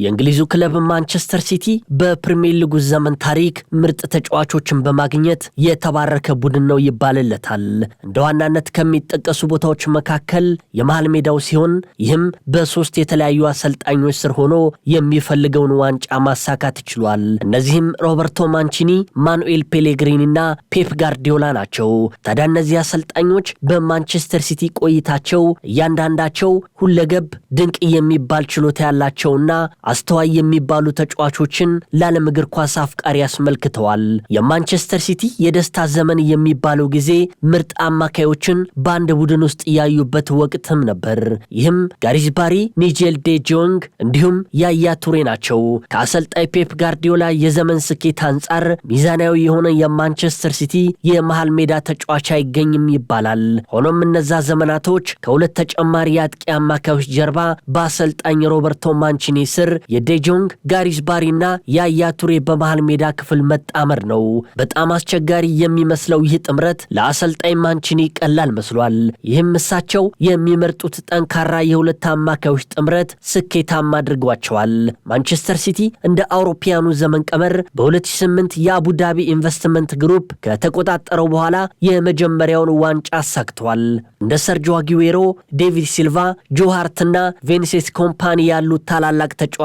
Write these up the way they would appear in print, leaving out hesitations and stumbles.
የእንግሊዙ ክለብ ማንቸስተር ሲቲ በፕሪሚየር ሊጉ ዘመን ታሪክ ምርጥ ተጫዋቾችን በማግኘት የተባረከ ቡድን ነው ይባልለታል። እንደ ዋናነት ከሚጠቀሱ ቦታዎች መካከል የመሃል ሜዳው ሲሆን ይህም በሶስት የተለያዩ አሰልጣኞች ስር ሆኖ የሚፈልገውን ዋንጫ ማሳካት ይችላል። እነዚህም ሮበርቶ ማንቺኒ፣ ማኑኤል ፔሌግሪኒና ፔፕ ጋርዲዮላ ናቸው። ታዲያ እነዚህ አሰልጣኞች በማንቸስተር ሲቲ ቆይታቸው እያንዳንዳቸው ሁለገብ ድንቅ የሚባል ችሎታ ያላቸውና አስተዋይ የሚባሉ ተጫዋቾችን ለዓለም እግር ኳስ አፍቃሪ ያስመልክተዋል። የማንቸስተር ሲቲ የደስታ ዘመን የሚባለው ጊዜ ምርጥ አማካዮችን በአንድ ቡድን ውስጥ ያዩበት ወቅትም ነበር። ይህም ጋሪዝ ባሪ፣ ኒጄል ዴ ጆንግ እንዲሁም ያያ ቱሬ ናቸው። ከአሰልጣኝ ፔፕ ጋርዲዮላ የዘመን ስኬት አንጻር ሚዛናዊ የሆነ የማንቸስተር ሲቲ የመሃል ሜዳ ተጫዋች አይገኝም ይባላል። ሆኖም እነዛ ዘመናቶች ከሁለት ተጨማሪ የአጥቂ አማካዮች ጀርባ በአሰልጣኝ ሮበርቶ ማንቺኒ ስር የዴጆንግ፣ ጋሪዝ ባሪና ያያ ቱሬ በመሃል ሜዳ ክፍል መጣመር ነው። በጣም አስቸጋሪ የሚመስለው ይህ ጥምረት ለአሰልጣኝ ማንቺኒ ቀላል መስሏል። ይህም እሳቸው የሚመርጡት ጠንካራ የሁለት አማካዮች ጥምረት ስኬታማ አድርጓቸዋል። ማንቸስተር ሲቲ እንደ አውሮፓያኑ ዘመን ቀመር በ2008 የአቡዳቢ ኢንቨስትመንት ግሩፕ ከተቆጣጠረው በኋላ የመጀመሪያውን ዋንጫ አሳክቷል። እንደ ሰርጂዮ አጉዌሮ፣ ዴቪድ ሲልቫ፣ ጆ ሃርትና ቬንሴስ ኮምፓኒ ያሉ ታላላቅ ተጫዋቾች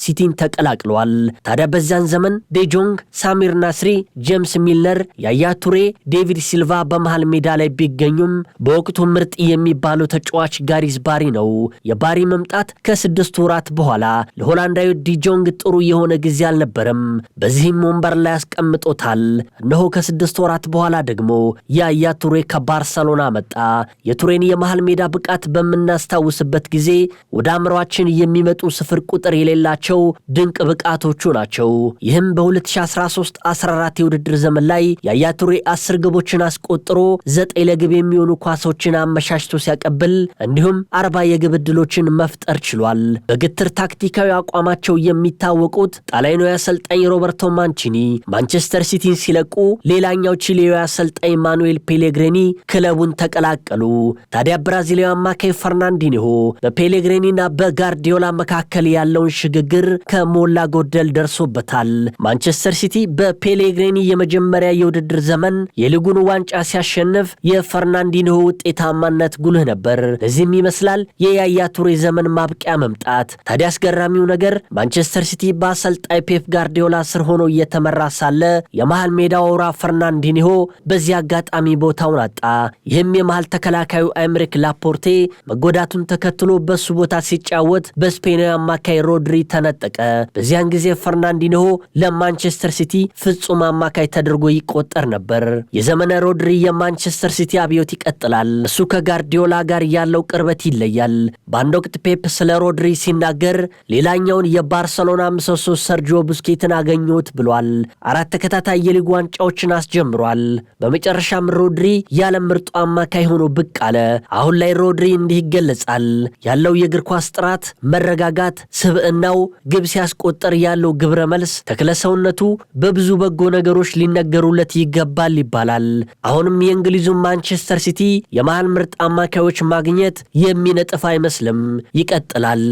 ሲቲን ተቀላቅለዋል። ታዲያ በዚያን ዘመን ዴጆንግ፣ ሳሚር ናስሪ፣ ጄምስ ሚልነር፣ ያያ ቱሬ፣ ዴቪድ ሲልቫ በመሃል ሜዳ ላይ ቢገኙም በወቅቱ ምርጥ የሚባለው ተጫዋች ጋሪዝ ባሪ ነው። የባሪ መምጣት ከ6 ወራት በኋላ ለሆላንዳዊ ዲጆንግ ጥሩ የሆነ ጊዜ አልነበረም። በዚህም ወንበር ላይ ያስቀምጦታል። እነሆ ከ6 ወራት በኋላ ደግሞ ያያ ቱሬ ከባርሰሎና መጣ። የቱሬን የመሃል ሜዳ ብቃት በምናስታውስበት ጊዜ ወደ አእምሯችን የሚመጡ ስፍር ቁጥር የሌላቸው ድንቅ ብቃቶቹ ናቸው። ይህም በ2013-14 የውድድር ዘመን ላይ ያያ ቱሬ 10 ግቦችን አስቆጥሮ 9 ለግብ የሚሆኑ ኳሶችን አመሻሽቶ ሲያቀብል እንዲሁም 40 የግብ ዕድሎችን መፍጠር ችሏል። በግትር ታክቲካዊ አቋማቸው የሚታወቁት ጣሊያናዊ አሰልጣኝ ሮበርቶ ማንቺኒ ማንቸስተር ሲቲን ሲለቁ ሌላኛው ቺሊያዊ አሰልጣኝ ማኑኤል ፔሌግሪኒ ክለቡን ተቀላቀሉ። ታዲያ ብራዚላዊ አማካይ ፈርናንዲኒሆ በፔሌግሪኒና በጋርዲዮላ መካከል ያለውን ሽግግር ከሞላ ጎደል ደርሶበታል። ማንቸስተር ሲቲ በፔሌግሪኒ የመጀመሪያ የውድድር ዘመን የሊጉን ዋንጫ ሲያሸንፍ የፈርናንዲኒሆ ውጤታማነት ጉልህ ነበር። ለዚህም ይመስላል የያያ ቱሬ ዘመን ማብቂያ መምጣት። ታዲያ አስገራሚው ነገር ማንቸስተር ሲቲ በአሰልጣኝ ፔፕ ጋርዲዮላ ስር ሆኖ እየተመራ ሳለ የመሃል ሜዳው አውራ ፈርናንዲኒሆ በዚህ አጋጣሚ ቦታውን አጣ። ይህም የመሃል ተከላካዩ አይምሪክ ላፖርቴ መጎዳቱን ተከትሎ በሱ ቦታ ሲጫወት በስፔናዊ አማካይ ሮድሪ ተነጠቀ። በዚያን ጊዜ ፈርናንዲኒሆ ለማንቸስተር ሲቲ ፍጹም አማካይ ተደርጎ ይቆጠር ነበር። የዘመነ ሮድሪ የማንቸስተር ሲቲ አብዮት ይቀጥላል። እሱ ከጋርዲዮላ ጋር ያለው ቅርበት ይለያል። በአንድ ወቅት ፔፕ ስለ ሮድሪ ሲናገር ሌላኛውን የባርሰሎና ምሰሶ ሰርጂዮ ቡስኬትን አገኘሁት ብሏል። 4 ተከታታይ የሊግ ዋንጫዎችን አስጀምሯል። በመጨረሻም ሮድሪ የዓለም ምርጡ አማካይ ሆኖ ብቅ አለ። አሁን ላይ ሮድሪ እንዲህ ይገለጻል። ያለው የእግር ኳስ ጥራት፣ መረጋጋት፣ ስብዕናው፣ ግብ ሲያስቆጠር ያለው ግብረ መልስ፣ ተክለሰውነቱ በብዙ በጎ ነገሮች ሊነገሩለት ይገባል ይባላል። አሁንም የእንግሊዙ ማንቸስተር ሲቲ የመሃል ምርጥ አማካዮች ማግኘት የሚነጥፍ አይመስልም፣ ይቀጥላል።